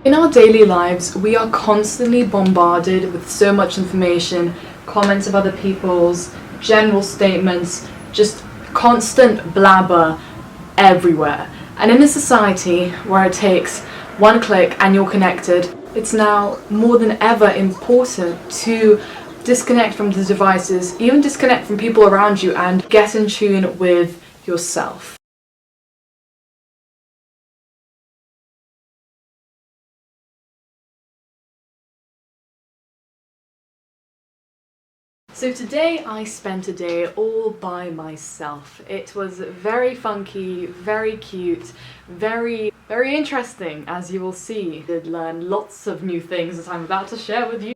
In our daily lives, we are constantly bombarded with so much information, comments of other people's, general statements, just constant blabber everywhere. And in a society where it takes one click and you're connected, it's now more than ever important to disconnect from the devices, even disconnect from people around you, and get in tune with yourself. So today I spent a day all by myself. It was very funky, very cute, very interesting, as you will see. I did learn lots of new things that I'm about to share with you.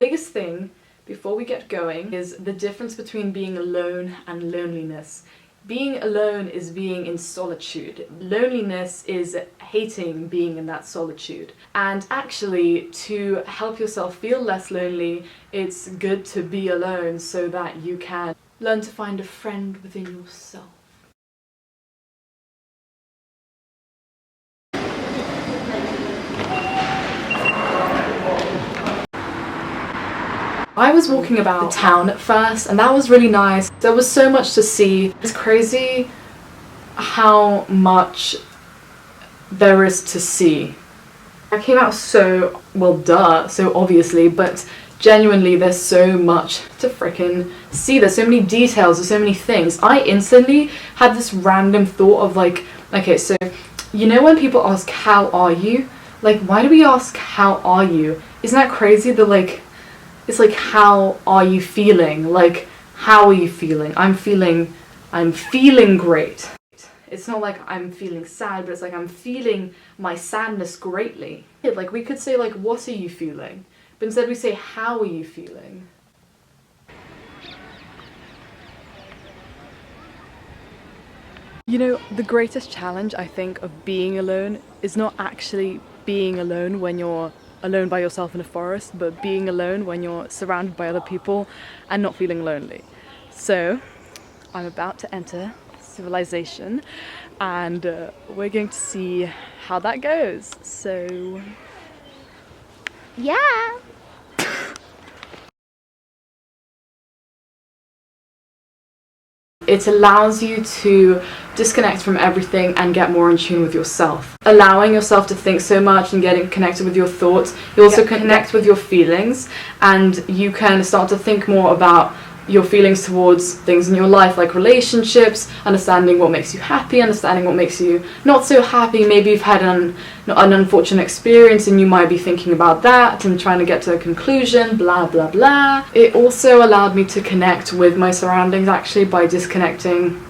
The biggest thing before we get going is the difference between being alone and loneliness. Being alone is being in solitude. Loneliness is hating being in that solitude. And actually, to help yourself feel less lonely, it's good to be alone so that you can learn to find a friend within yourself. I was walking about the town at first, and that was really nice. There was so much to see. It's crazy how much there is to see. I came out so obviously, but genuinely there's so much to frickin' see. There's so many details, there's so many things. I instantly had this random thought of like, okay, so you know when people ask, how are you? Like, why do we ask, how are you? Isn't that crazy that it's like, how are you feeling? Like, how are you feeling? I'm feeling great. It's not like I'm feeling sad, but it's like I'm feeling my sadness greatly. Like, we could say, like, what are you feeling? But instead we say, how are you feeling? You know, the greatest challenge, I think, of being alone is not actually being alone when you're alone by yourself in a forest, but being alone when you're surrounded by other people and not feeling lonely. So I'm about to enter civilization, and we're going to see how that goes. So yeah. It allows you to disconnect from everything and get more in tune with yourself. Allowing yourself to think so much and getting connected with your thoughts, you also connect with your feelings, and you can start to think more about your feelings towards things in your life, like relationships, understanding what makes you happy, understanding what makes you not so happy. Maybe you've had an unfortunate experience and you might be thinking about that and trying to get to a conclusion, blah blah blah. It also allowed me to connect with my surroundings, actually, by disconnecting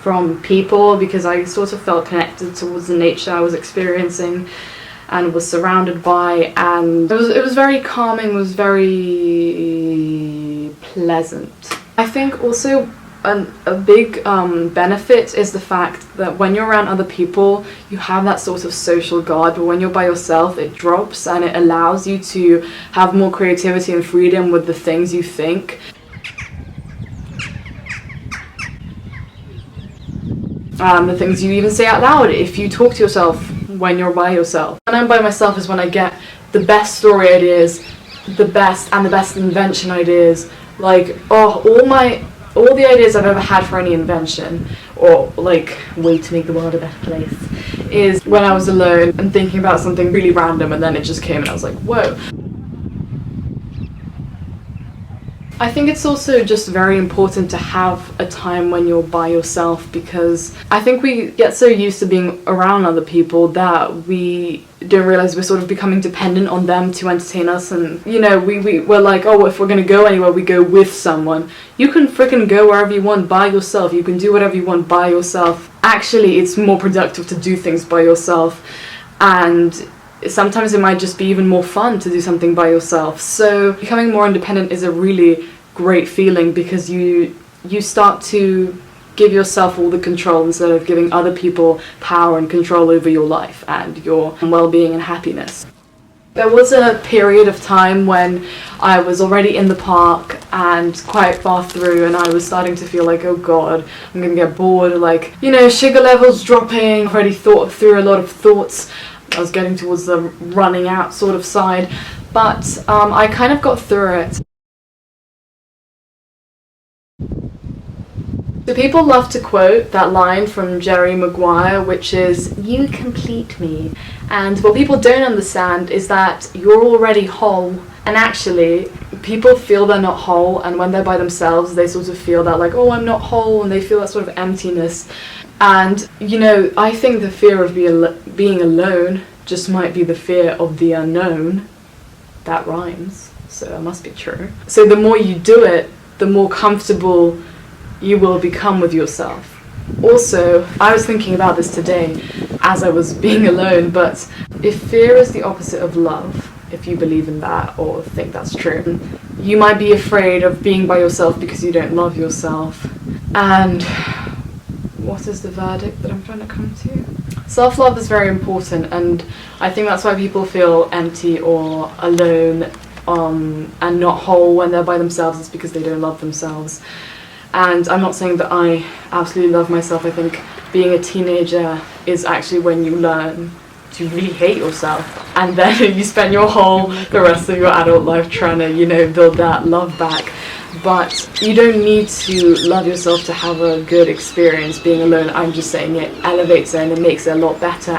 from people, because I sort of felt connected towards the nature I was experiencing and was surrounded by, and it was very calming, it was very pleasant. I think also a big benefit is the fact that when you're around other people, you have that sort of social guard, but when you're by yourself, it drops, and it allows you to have more creativity and freedom with the things you think. The things you even say out loud if you talk to yourself when you're by yourself. When I'm by myself is when I get the best story ideas, the best invention ideas. Like, all the ideas I've ever had for any invention, or like way to make the world a better place, is when I was alone and thinking about something really random, and then it just came and I was like, whoa. I think it's also just very important to have a time when you're by yourself, because I think we get so used to being around other people that we don't realize we're sort of becoming dependent on them to entertain us. And you know, we're like, oh, if we're gonna go anywhere, we go with someone. You can freaking go wherever you want by yourself. You can do whatever you want by yourself. Actually, it's more productive to do things by yourself, and sometimes it might just be even more fun to do something by yourself. So becoming more independent is a really great feeling, because you start to give yourself all the control instead of giving other people power and control over your life and your well-being and happiness. There was a period of time when I was already in the park and quite far through, and I was starting to feel like, oh god, I'm gonna get bored, like, you know, sugar levels dropping. I've already thought through a lot of thoughts I was getting towards the running out sort of side, but I kind of got through it. So people love to quote that line from Jerry Maguire, which is, "You complete me." And what people don't understand is that you're already whole. And actually, people feel they're not whole, and when they're by themselves, they sort of feel that like, oh, I'm not whole, and they feel that sort of emptiness. And, you know, I think the fear of being alone just might be the fear of the unknown. That rhymes, so it must be true. So the more you do it, the more comfortable you will become with yourself. Also, I was thinking about this today as I was being alone, but if fear is the opposite of love, if you believe in that or think that's true, you might be afraid of being by yourself because you don't love yourself. And what is the verdict that I'm trying to come to? Self-love is very important, and I think that's why people feel empty or alone and not whole when they're by themselves. It's because they don't love themselves. And I'm not saying that I absolutely love myself. I think being a teenager is actually when you learn to really hate yourself, and then you spend the rest of your adult life trying to, you know, build that love back. But you don't need to love yourself to have a good experience being alone. I'm just saying it elevates it and it makes it a lot better.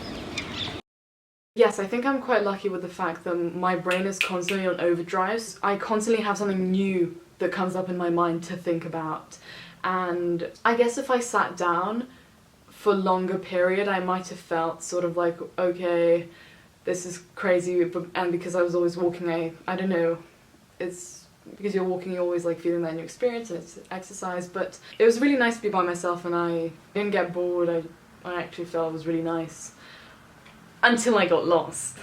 Yes, I think I'm quite lucky with the fact that my brain is constantly on overdrive. I constantly have something new that comes up in my mind to think about. And I guess if I sat down for a longer period, I might have felt sort of like, okay, this is crazy. And because I was always walking, I don't know, it's because you're walking, you're always like feeling that new experience, and it's exercise. But it was really nice to be by myself, and I didn't get bored. I actually felt it was really nice until I got lost.